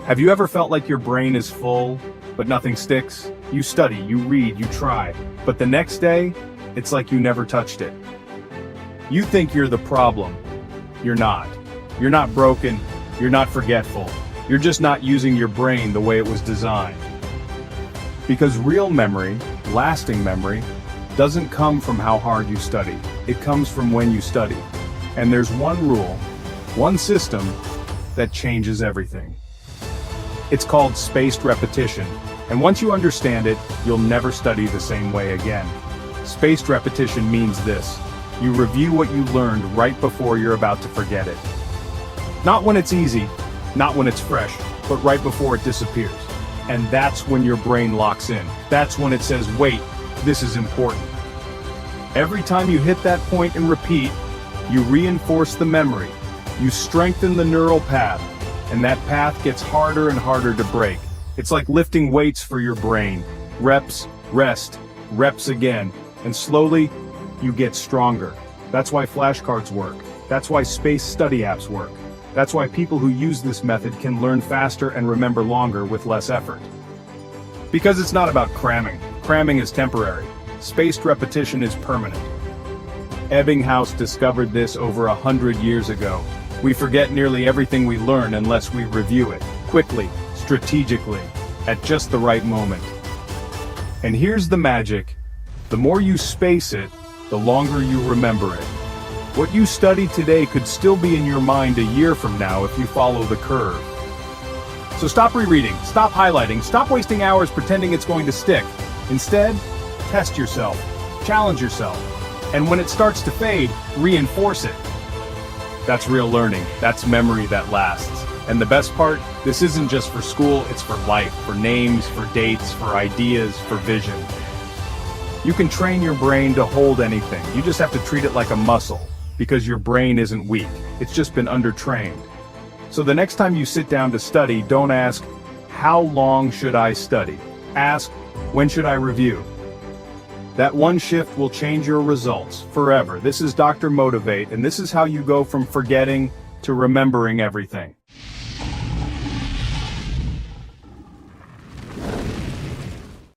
Have you ever felt like your brain is full, but nothing sticks? You study, you read, you try, but the next day, it's like you never touched it. You think you're the problem. You're not. You're not broken, you're not forgetful. You're just not using your brain the way it was designed. Because real memory, lasting memory, doesn't come from how hard you study. It comes from when you study. And there's one rule, one system, that changes everything. It's called spaced repetition, and once you understand it, you'll never study the same way again. Spaced repetition means this: you review what you learned right before you're about to forget it. Not when it's easy, not when it's fresh, but right before it disappears. And that's when your brain locks in. That's when it says, wait, this is important. Every time you hit that point and repeat, you reinforce the memory. You strengthen the neural path, and that path gets harder and harder to break. It's like lifting weights for your brain. Reps, rest, reps again, and slowly, you get stronger. That's why flashcards work. That's why spaced study apps work. That's why people who use this method can learn faster and remember longer with less effort. Because it's not about cramming. Cramming is temporary. Spaced repetition is permanent. Ebbinghaus discovered this over 100 years ago. We forget nearly everything we learn unless we review it, quickly, strategically, at just the right moment. And here's the magic: the more you space it, the longer you remember it. What you study today could still be in your mind a year from now if you follow the curve. So stop rereading, stop highlighting, stop wasting hours pretending it's going to stick. Instead, test yourself, challenge yourself, and when it starts to fade, reinforce it. That's real learning. That's memory that lasts. And the best part, this isn't just for school, it's for life, for names, for dates, for ideas, for vision. You can train your brain to hold anything. You just have to treat it like a muscle, because your brain isn't weak. It's just been undertrained. So the next time you sit down to study, don't ask, how long should I study? Ask, when should I review? That one shift will change your results forever. This is Dr. Motivate, and this is how you go from forgetting to remembering everything.